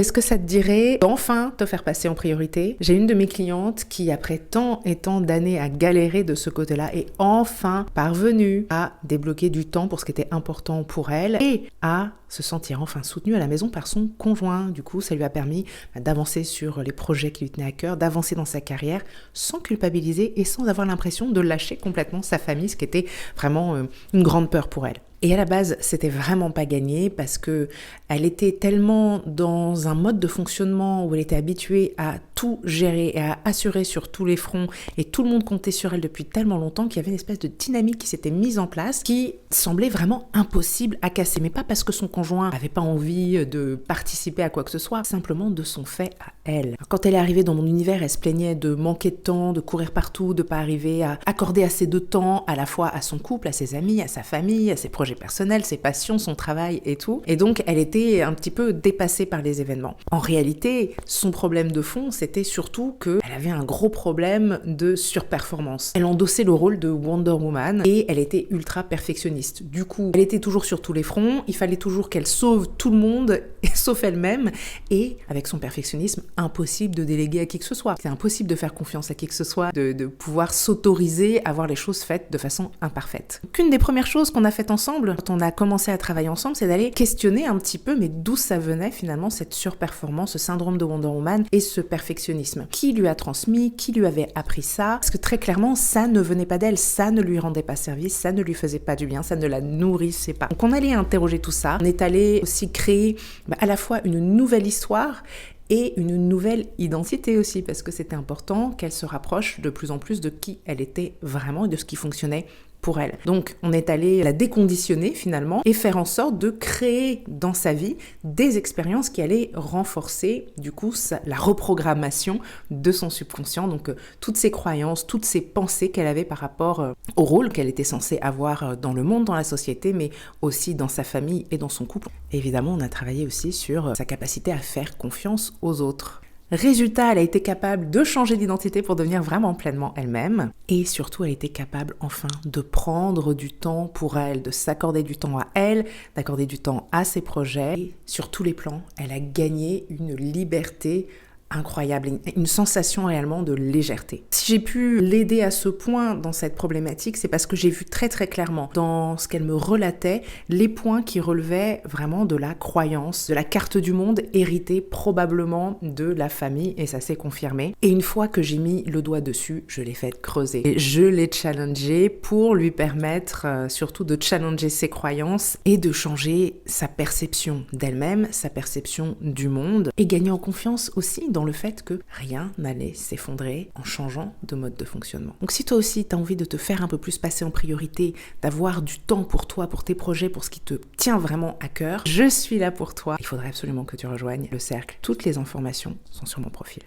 Est-ce que ça te dirait d'enfin te faire passer en priorité? J'ai une de mes clientes qui, après tant et tant d'années à galérer de ce côté-là, est enfin parvenue à débloquer du temps pour ce qui était important pour elle et à se sentir enfin soutenue à la maison par son conjoint. Du coup, ça lui a permis d'avancer sur les projets qui lui tenaient à cœur, d'avancer dans sa carrière sans culpabiliser et sans avoir l'impression de lâcher complètement sa famille, ce qui était vraiment une grande peur pour elle. Et à la base, c'était vraiment pas gagné parce que elle était tellement dans un mode de fonctionnement où elle était habituée à tout gérer et à assurer sur tous les fronts et tout le monde comptait sur elle depuis tellement longtemps qu'il y avait une espèce de dynamique qui s'était mise en place qui semblait vraiment impossible à casser. Mais pas parce que son conjoint avait pas envie de participer à quoi que ce soit, simplement de son fait à elle. Quand elle est arrivée dans mon univers, elle se plaignait de manquer de temps, de courir partout, de pas arriver à accorder assez de temps à la fois à son couple, à ses amis, à sa famille, à ses projets personnels, ses passions, son travail et tout. Et donc, elle était un petit peu dépassée par les événements. En réalité, son problème de fond, c'était surtout qu'elle avait un gros problème de surperformance. Elle endossait le rôle de Wonder Woman et elle était ultra perfectionniste. Du coup, elle était toujours sur tous les fronts, il fallait toujours qu'elle sauve tout le monde, sauf elle-même. Et avec son perfectionnisme, impossible de déléguer à qui que ce soit. C'est impossible de faire confiance à qui que ce soit, de pouvoir s'autoriser à voir les choses faites de façon imparfaite. Qu'une des premières choses qu'on a faites ensemble, quand on a commencé à travailler ensemble, c'est d'aller questionner un petit peu, mais d'où ça venait finalement cette surperformance, ce syndrome de Wonder Woman et ce perfectionnisme. Qui lui a transmis, qui lui avait appris ça? Parce que très clairement, ça ne venait pas d'elle, ça ne lui rendait pas service, ça ne lui faisait pas du bien, ça ne la nourrissait pas. Donc on allait interroger tout ça, on est allé aussi créer à la fois une nouvelle histoire et une nouvelle identité aussi, parce que c'était important qu'elle se rapproche de plus en plus de qui elle était vraiment et de ce qui fonctionnait pour elle. Donc, on est allé la déconditionner finalement et faire en sorte de créer dans sa vie des expériences qui allaient renforcer du coup la reprogrammation de son subconscient. Donc, toutes ses croyances, toutes ses pensées qu'elle avait par rapport au rôle qu'elle était censée avoir dans le monde, dans la société, mais aussi dans sa famille et dans son couple. Et évidemment, on a travaillé aussi sur sa capacité à faire confiance aux autres. Résultat, elle a été capable de changer d'identité pour devenir vraiment pleinement elle-même. Et surtout, elle a été capable enfin de prendre du temps pour elle, de s'accorder du temps à elle, d'accorder du temps à ses projets. Et sur tous les plans, elle a gagné une liberté incroyable, une sensation réellement de légèreté. Si j'ai pu l'aider à ce point dans cette problématique, c'est parce que j'ai vu très très clairement dans ce qu'elle me relatait les points qui relevaient vraiment de la croyance, de la carte du monde héritée probablement de la famille, et ça s'est confirmé. Et une fois que j'ai mis le doigt dessus, je l'ai fait creuser. Et je l'ai challengé pour lui permettre surtout de challenger ses croyances et de changer sa perception d'elle-même, sa perception du monde, et gagner en confiance aussi dans le fait que rien n'allait s'effondrer en changeant de mode de fonctionnement. Donc si toi aussi tu as envie de te faire un peu plus passer en priorité, d'avoir du temps pour toi, pour tes projets, pour ce qui te tient vraiment à cœur, je suis là pour toi. Il faudrait absolument que tu rejoignes le cercle. Toutes les informations sont sur mon profil.